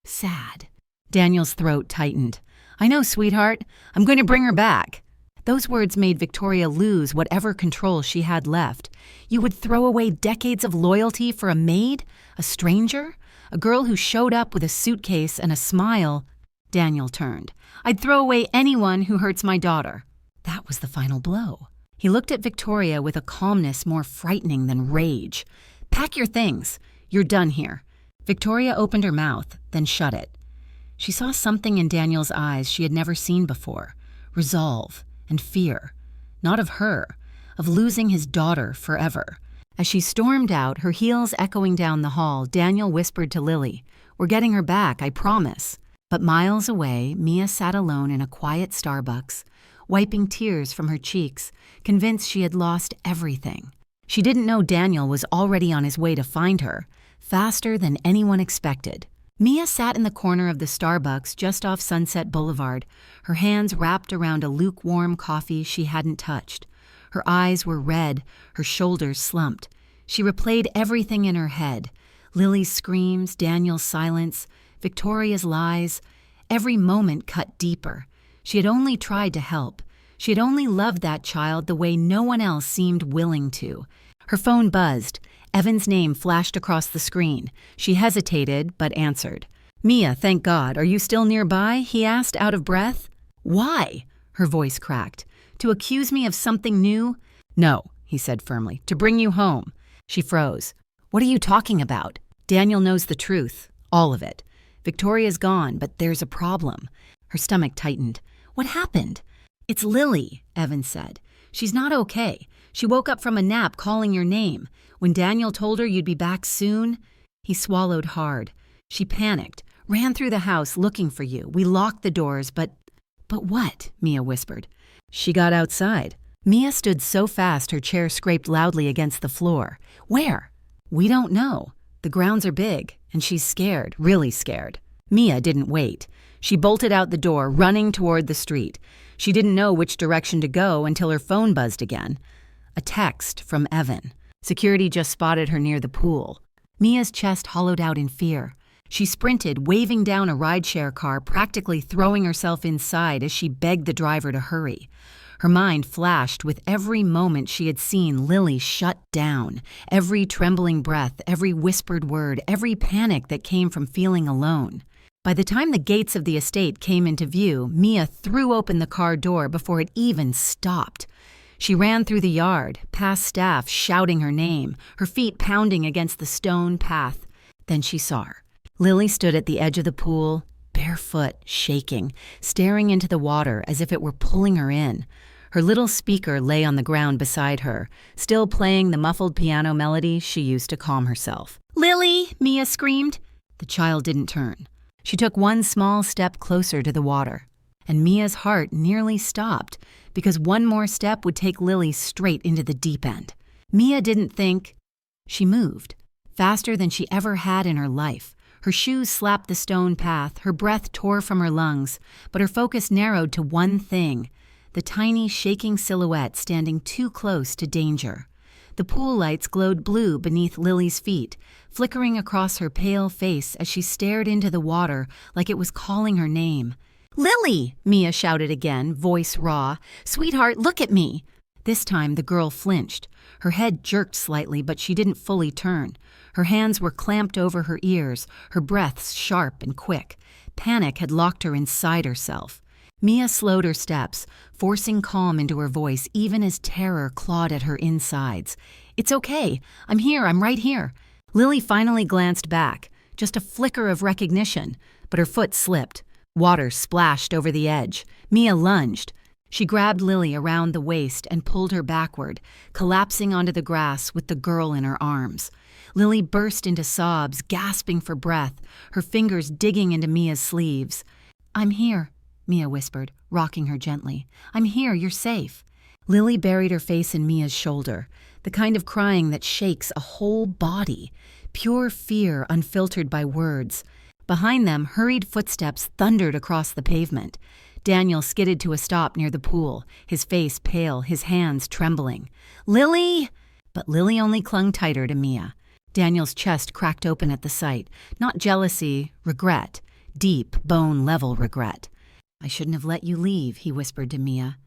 Sad." Daniel's throat tightened. "I know, sweetheart. I'm going to bring her back." Those words made Victoria lose whatever control she had left. You would throw away decades of loyalty for a maid? A stranger? A girl who showed up with a suitcase and a smile? Daniel turned. "I'd throw away anyone who hurts my daughter." That was the final blow. He looked at Victoria with a calmness more frightening than rage. "Pack your things. You're done here." Victoria opened her mouth, then shut it. She saw something in Daniel's eyes she had never seen before: resolve and fear. Not of her, of losing his daughter forever. As she stormed out, her heels echoing down the hall, Daniel whispered to Lily, "We're getting her back, I promise." But miles away, Mia sat alone in a quiet Starbucks, wiping tears from her cheeks, convinced she had lost everything. She didn't know Daniel was already on his way to find her, faster than anyone expected. Mia sat in the corner of the Starbucks just off Sunset Boulevard, her hands wrapped around a lukewarm coffee she hadn't touched. Her eyes were red, her shoulders slumped. She replayed everything in her head: Lily's screams, Daniel's silence, Victoria's lies. Every moment cut deeper. She had only tried to help. She had only loved that child the way no one else seemed willing to. Her phone buzzed. Evan's name flashed across the screen. She hesitated, but answered. "Mia, thank God. Are you still nearby?" he asked, out of breath. "Why?" Her voice cracked. "To accuse me of something new?" "No," he said firmly. "To bring you home." She froze. "What are you talking about?" "Daniel knows the truth. All of it. Victoria's gone, but there's a problem." Her stomach tightened. "What happened?" "It's Lily," Evan said. "She's not okay. She woke up from a nap calling your name. When Daniel told her you'd be back soon..." He swallowed hard. "She panicked, ran through the house looking for you. We locked the doors, but..." "But what?" Mia whispered. "She got outside." Mia stood so fast her chair scraped loudly against the floor. "Where?" "We don't know. The grounds are big, and she's scared, really scared." Mia didn't wait. She bolted out the door, running toward the street. She didn't know which direction to go until her phone buzzed again. A text from Evan. Security just spotted her near the pool. Mia's chest hollowed out in fear. She sprinted, waving down a rideshare car, practically throwing herself inside as she begged the driver to hurry. Her mind flashed with every moment she had seen Lily shut down, every trembling breath, every whispered word, every panic that came from feeling alone. By the time the gates of the estate came into view, Mia threw open the car door before it even stopped. She ran through the yard, past staff shouting her name, her feet pounding against the stone path. Then she saw her. Lily stood at the edge of the pool, barefoot, shaking, staring into the water as if it were pulling her in. Her little speaker lay on the ground beside her, still playing the muffled piano melody she used to calm herself. "Lily!" Mia screamed. The child didn't turn. She took one small step closer to the water, and Mia's heart nearly stopped because one more step would take Lily straight into the deep end. Mia didn't think. She moved, faster than she ever had in her life. Her shoes slapped the stone path, her breath tore from her lungs, but her focus narrowed to one thing: the tiny, shaking silhouette standing too close to danger. The pool lights glowed blue beneath Lily's feet, flickering across her pale face as she stared into the water like it was calling her name. "Lily!" Mia shouted again, voice raw. "Sweetheart, look at me!" This time the girl flinched. Her head jerked slightly, but she didn't fully turn. Her hands were clamped over her ears, her breaths sharp and quick. Panic had locked her inside herself. Mia slowed her steps, forcing calm into her voice even as terror clawed at her insides. "It's okay. I'm here. I'm right here." Lily finally glanced back, just a flicker of recognition, but her foot slipped. Water splashed over the edge. Mia lunged. She grabbed Lily around the waist and pulled her backward, collapsing onto the grass with the girl in her arms. Lily burst into sobs, gasping for breath, her fingers digging into Mia's sleeves. "I'm here," Mia whispered, rocking her gently. "I'm here, you're safe." Lily buried her face in Mia's shoulder, the kind of crying that shakes a whole body, pure fear unfiltered by words. Behind them, hurried footsteps thundered across the pavement. Daniel skidded to a stop near the pool, his face pale, his hands trembling. "Lily!" But Lily only clung tighter to Mia. Daniel's chest cracked open at the sight, not jealousy, regret, deep, bone-level regret. "I shouldn't have let you leave," he whispered to Mia.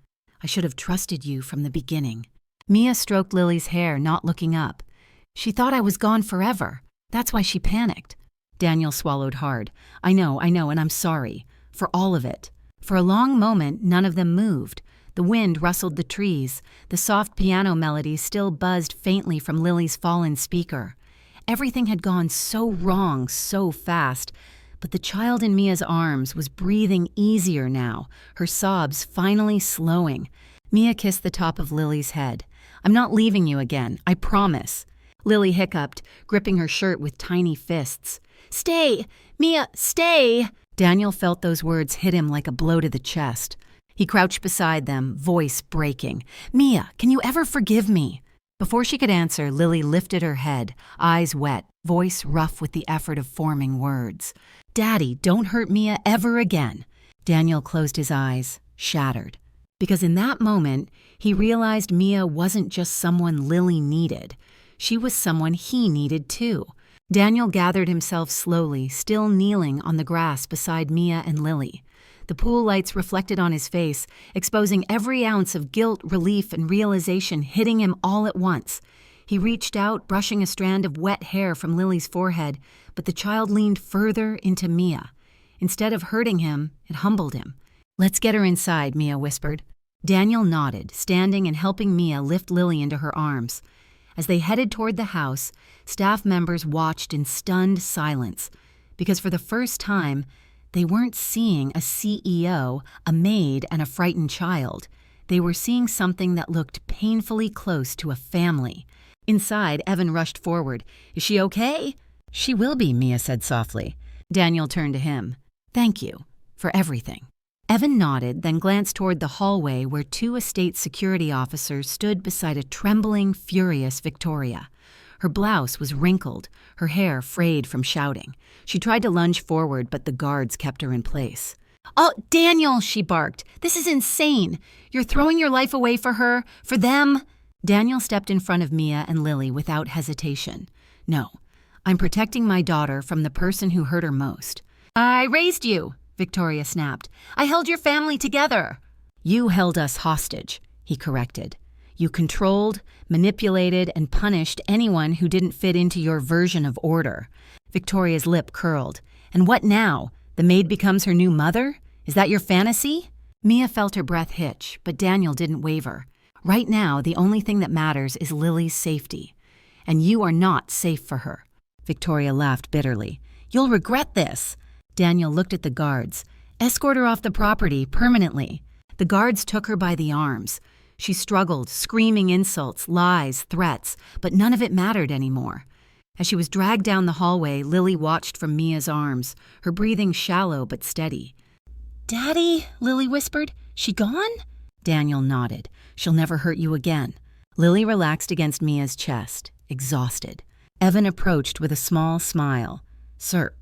"I should have trusted you from the beginning." Mia stroked Lily's hair, not looking up. "She thought I was gone forever. That's why she panicked." Daniel swallowed hard. I know, and I'm sorry. For all of it." For a long moment, none of them moved. The wind rustled the trees. The soft piano melody still buzzed faintly from Lily's fallen speaker. Everything had gone so wrong so fast, but the child in Mia's arms was breathing easier now, her sobs finally slowing. Mia kissed the top of Lily's head. "I'm not leaving you again, I promise." Lily hiccuped, gripping her shirt with tiny fists. "Stay! Mia, stay!" Daniel felt those words hit him like a blow to the chest. He crouched beside them, voice breaking. "Mia, can you ever forgive me?" Before she could answer, Lily lifted her head, eyes wet, voice rough with the effort of forming words. "Daddy, don't hurt Mia ever again." Daniel closed his eyes, shattered. Because in that moment, he realized Mia wasn't just someone Lily needed. She was someone he needed too. Daniel gathered himself slowly, still kneeling on the grass beside Mia and Lily. The pool lights reflected on his face, exposing every ounce of guilt, relief, and realization hitting him all at once. He reached out, brushing a strand of wet hair from Lily's forehead, but the child leaned further into Mia. Instead of hurting him, it humbled him. "Let's get her inside," Mia whispered. Daniel nodded, standing and helping Mia lift Lily into her arms. As they headed toward the house, staff members watched in stunned silence, because for the first time, they weren't seeing a CEO, a maid, and a frightened child. They were seeing something that looked painfully close to a family. Inside, Evan rushed forward. "Is she okay?" "She will be," Mia said softly. Daniel turned to him. "Thank you for everything." Evan nodded, then glanced toward the hallway where two estate security officers stood beside a trembling, furious Victoria. Her blouse was wrinkled, her hair frayed from shouting. She tried to lunge forward, but the guards kept her in place. "Oh, Daniel," she barked. "This is insane. You're throwing your life away for her, for them." Daniel stepped in front of Mia and Lily without hesitation. "No, I'm protecting my daughter from the person who hurt her most." "I raised you," Victoria snapped. "I held your family together." "You held us hostage," he corrected. "You controlled, manipulated, and punished anyone who didn't fit into your version of order." Victoria's lip curled. "And what now? The maid becomes her new mother? Is that your fantasy?" Mia felt her breath hitch, but Daniel didn't waver. "Right now, the only thing that matters is Lily's safety. And you are not safe for her." Victoria laughed bitterly. "You'll regret this." Daniel looked at the guards. "Escort her off the property permanently." The guards took her by the arms. She struggled, screaming insults, lies, threats, but none of it mattered anymore. As she was dragged down the hallway, Lily watched from Mia's arms, her breathing shallow but steady. "Daddy," Lily whispered. "She gone?" Daniel nodded. "She'll never hurt you again." Lily relaxed against Mia's chest, exhausted. Evan approached with a small smile. "Sir,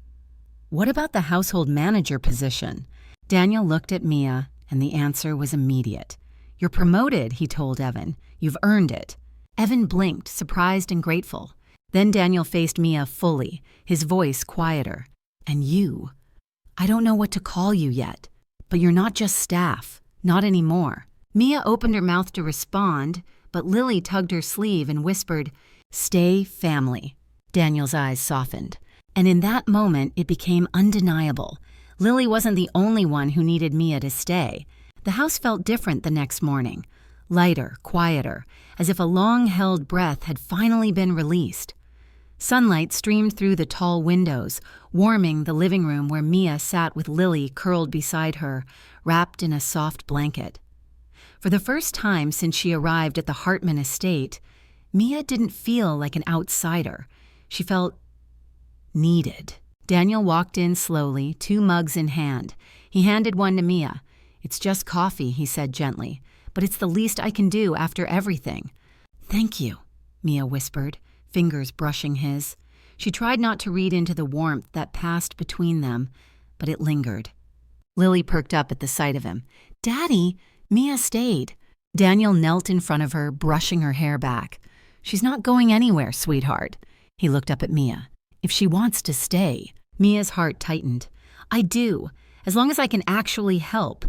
what about the household manager position?" Daniel looked at Mia, and the answer was immediate. "You're promoted," he told Evan. "You've earned it." Evan blinked, surprised and grateful. Then Daniel faced Mia fully, his voice quieter. "And you? I don't know what to call you yet, but you're not just staff, not anymore." Mia opened her mouth to respond, but Lily tugged her sleeve and whispered, "Stay family." Daniel's eyes softened. And in that moment, it became undeniable. Lily wasn't the only one who needed Mia to stay. The house felt different the next morning, lighter, quieter, as if a long-held breath had finally been released. Sunlight streamed through the tall windows, warming the living room where Mia sat with Lily curled beside her, wrapped in a soft blanket. For the first time since she arrived at the Hartman estate, Mia didn't feel like an outsider. She felt needed. Daniel walked in slowly, 2 mugs in hand. He handed one to Mia. "It's just coffee," he said gently, "but it's the least I can do after everything." "Thank you," Mia whispered, fingers brushing his. She tried not to read into the warmth that passed between them, but it lingered. Lily perked up at the sight of him. "Daddy," Mia stayed. Daniel knelt in front of her, brushing her hair back. "She's not going anywhere, sweetheart." He looked up at Mia. "If she wants to stay." Mia's heart tightened. "I do, as long as I can actually help,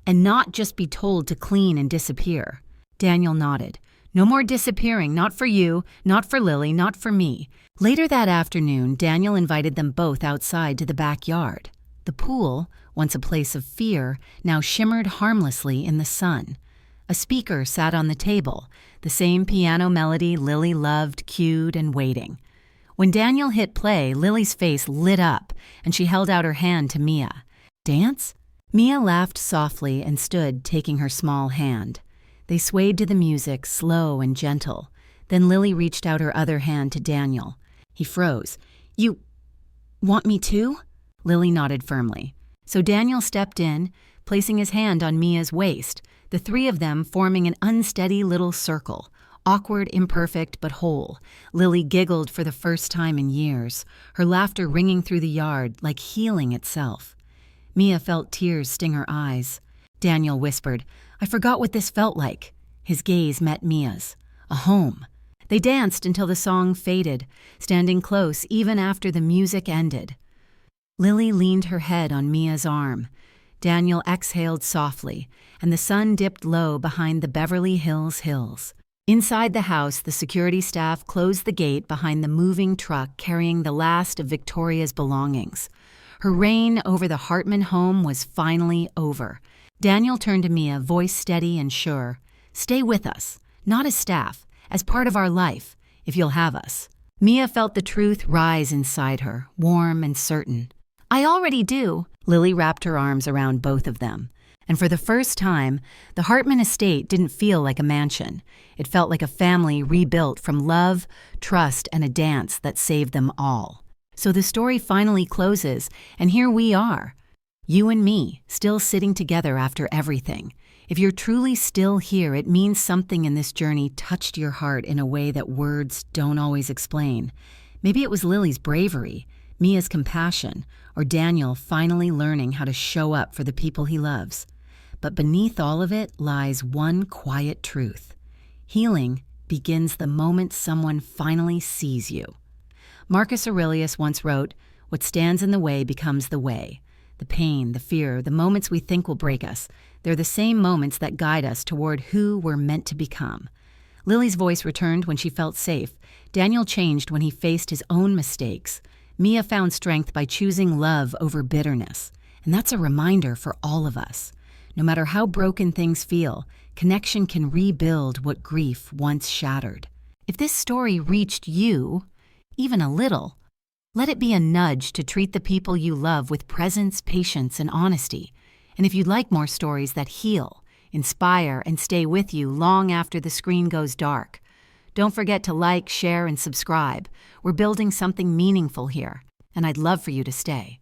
and not just be told to clean and disappear." Daniel nodded. "No more disappearing, not for you, not for Lily, not for me." Later that afternoon, Daniel invited them both outside to the backyard. The pool, once a place of fear, now shimmered harmlessly in the sun. A speaker sat on the table, the same piano melody Lily loved, cued and waiting. When Daniel hit play, Lily's face lit up, and she held out her hand to Mia. "Dance?" Mia laughed softly and stood, taking her small hand. They swayed to the music, slow and gentle. Then Lily reached out her other hand to Daniel. He froze. "You want me too?" Lily nodded firmly. So Daniel stepped in, placing his hand on Mia's waist, the three of them forming an unsteady little circle. Awkward, imperfect, but whole. Lily giggled for the first time in years, her laughter ringing through the yard like healing itself. Mia felt tears sting her eyes. Daniel whispered, "I forgot what this felt like." His gaze met Mia's. A home. They danced until the song faded, standing close even after the music ended. Lily leaned her head on Mia's arm. Daniel exhaled softly, and the sun dipped low behind the Beverly Hills hills. Inside the house, the security staff closed the gate behind the moving truck carrying the last of Victoria's belongings. Her reign over the Hartman home was finally over. Daniel turned to Mia, voice steady and sure. "Stay with us, not as staff, as part of our life, if you'll have us." Mia felt the truth rise inside her, warm and certain. "I already do." Lily wrapped her arms around both of them. And for the first time, the Hartman estate didn't feel like a mansion. It felt like a family rebuilt from love, trust, and a dance that saved them all. So the story finally closes, and here we are. You and me, still sitting together after everything. If you're truly still here, it means something in this journey touched your heart in a way that words don't always explain. Maybe it was Lily's bravery, Mia's compassion, or Daniel finally learning how to show up for the people he loves. But beneath all of it lies one quiet truth. Healing begins the moment someone finally sees you. Marcus Aurelius once wrote, "What stands in the way becomes the way." The pain, the fear, the moments we think will break us, they're the same moments that guide us toward who we're meant to become. Lily's voice returned when she felt safe. Daniel changed when he faced his own mistakes. Mia found strength by choosing love over bitterness. And that's a reminder for all of us. No matter how broken things feel, connection can rebuild what grief once shattered. If this story reached you, even a little, let it be a nudge to treat the people you love with presence, patience, and honesty. And if you'd like more stories that heal, inspire, and stay with you long after the screen goes dark, don't forget to like, share, and subscribe. We're building something meaningful here, and I'd love for you to stay.